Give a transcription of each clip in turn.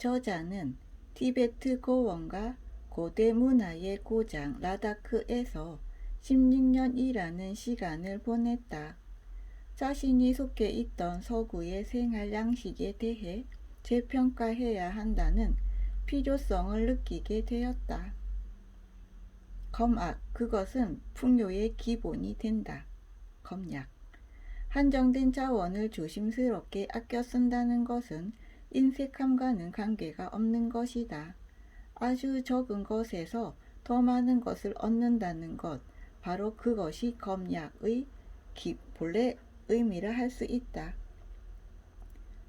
저자는 티베트 고원과 고대 문화의 고장 라다크에서 16년이라는 시간을 보냈다. 자신이 속해 있던 서구의 생활 양식에 대해 재평가해야 한다는 필요성을 느끼게 되었다. 검악, 그것은 풍요의 기본이 된다. 검약. 한정된 자원을 조심스럽게 아껴 쓴다는 것은 인색함과는 관계가 없는 것이다. 아주 적은 것에서 더 많은 것을 얻는다는 것, 바로 그것이 검약의 본래 의미라 할 수 있다.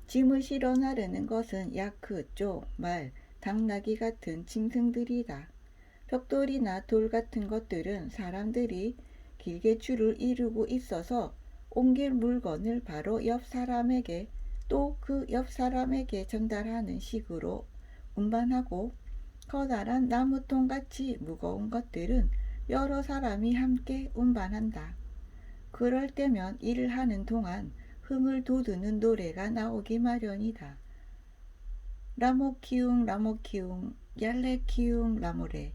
짐을 실어 나르는 것은 야크, 쪼, 말, 당나귀 같은 짐승들이다. 벽돌이나 돌 같은 것들은 사람들이 길게 줄을 이루고 있어서 옮길 물건을 바로 옆 사람에게 또 그 옆 사람에게 전달하는 식으로 운반하고, 커다란 나무통같이 무거운 것들은 여러 사람이 함께 운반한다. 그럴 때면 일을 하는 동안 흥을 돋우는 노래가 나오기 마련이다. 라모키웅 라모키웅 얄레키웅 라모레.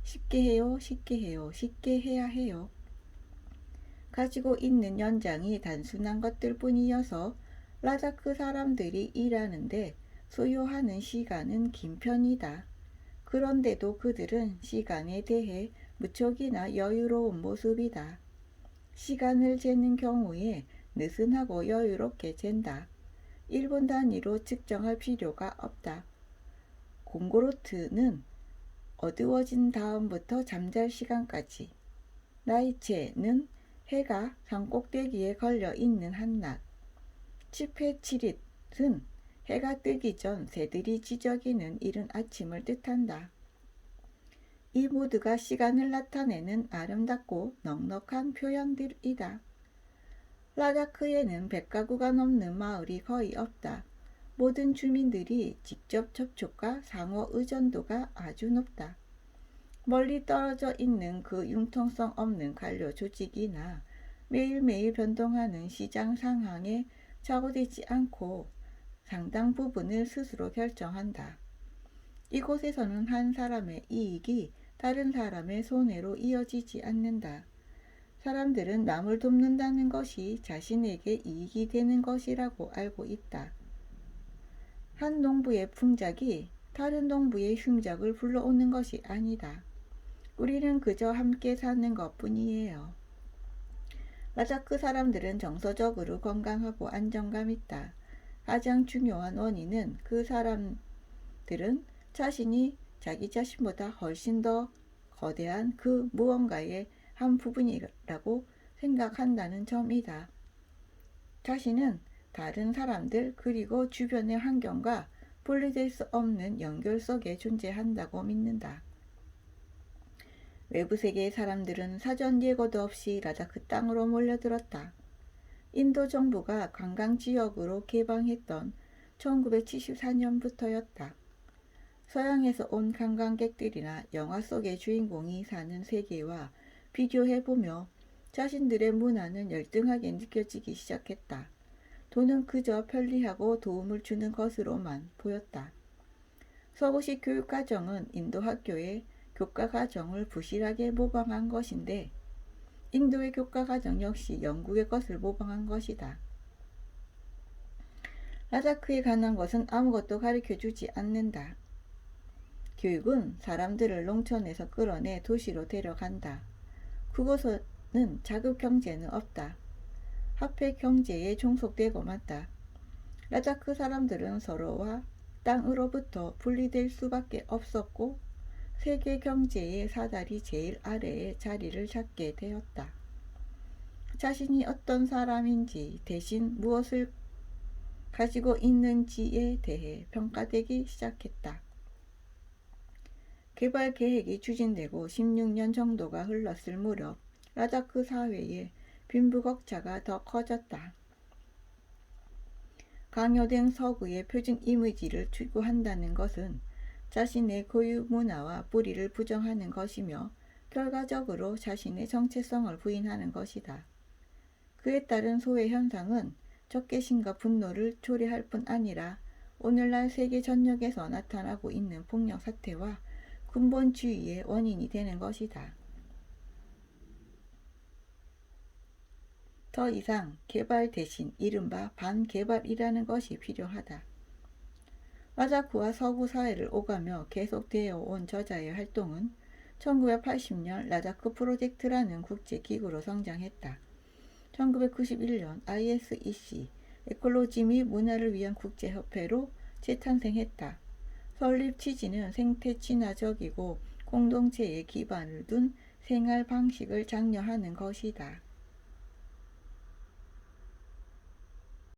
쉽게 해요, 쉽게 해요, 쉽게 해야 해요. 가지고 있는 연장이 단순한 것들 뿐이어서 라다크 사람들이 일하는데 소요하는 시간은 긴 편이다. 그런데도 그들은 시간에 대해 무척이나 여유로운 모습이다. 시간을 재는 경우에 느슨하고 여유롭게 잰다. 1분 단위로 측정할 필요가 없다. 공고로트는 어두워진 다음부터 잠잘 시간까지, 나이체는 해가 산꼭대기에 걸려있는 한낮, 치페치릿은 해가 뜨기 전 새들이 지저귀는 이른 아침을 뜻한다. 이 모두가 시간을 나타내는 아름답고 넉넉한 표현들이다. 라다크에는 100가구가 넘는 마을이 거의 없다. 모든 주민들이 직접 접촉과 상호 의존도가 아주 높다. 멀리 떨어져 있는 그 융통성 없는 관료 조직이나 매일매일 변동하는 시장 상황에 좌우되지 않고 상당 부분을 스스로 결정한다. 이곳에서는 한 사람의 이익이 다른 사람의 손해로 이어지지 않는다. 사람들은 남을 돕는다는 것이 자신에게 이익이 되는 것이라고 알고 있다. 한 농부의 풍작이 다른 농부의 흉작을 불러오는 것이 아니다. 우리는 그저 함께 사는 것뿐이에요. 라자크 사람들은 정서적으로 건강하고 안정감 있다. 가장 중요한 원인은 그 사람들은 자신이 자기 자신보다 훨씬 더 거대한 그 무언가의 한 부분이라고 생각한다는 점이다. 자신은 다른 사람들 그리고 주변의 환경과 분리될 수 없는 연결 속에 존재한다고 믿는다. 외부 세계의 사람들은 사전 예고도 없이 라다크 땅으로 몰려들었다. 인도 정부가 관광지역으로 개방했던 1974년부터였다. 서양에서 온 관광객들이나 영화 속의 주인공이 사는 세계와 비교해보며 자신들의 문화는 열등하게 느껴지기 시작했다. 돈은 그저 편리하고 도움을 주는 것으로만 보였다. 서구식 교육과정은 인도 학교의 교과과정을 부실하게 모방한 것인데, 인도의 교과과정 역시 영국의 것을 모방한 것이다. 라다크에 관한 것은 아무것도 가르쳐주지 않는다. 교육은 사람들을 농촌에서 끌어내 도시로 데려간다. 그곳에는 자급 경제는 없다. 화폐 경제에 종속되고 만다. 라다크 사람들은 서로와 땅으로부터 분리될 수밖에 없었고 세계 경제의 사다리 제일 아래에 자리를 잡게 되었다. 자신이 어떤 사람인지 대신 무엇을 가지고 있는지에 대해 평가되기 시작했다. 개발 계획이 추진되고 16년 정도가 흘렀을 무렵 라다크 사회의 빈부격차가 더 커졌다. 강요된 서구의 표준 이미지를 추구한다는 것은 자신의 고유 문화와 뿌리를 부정하는 것이며 결과적으로 자신의 정체성을 부인하는 것이다. 그에 따른 소외 현상은 적개심과 분노를 초래할 뿐 아니라 오늘날 세계 전역에서 나타나고 있는 폭력 사태와 군본주의의 원인이 되는 것이다. 더 이상 개발 대신 이른바 반개발이라는 것이 필요하다. 와자쿠와 서구 사회를 오가며 계속되어 온 저자의 활동은 1980년 라자크 프로젝트라는 국제기구로 성장했다. 1991년 ISEC 에콜로지 및 문화를 위한 국제협회로 재탄생했다. 설립 취지는 생태 친화적이고 공동체에 기반을 둔 생활 방식을 장려하는 것이다.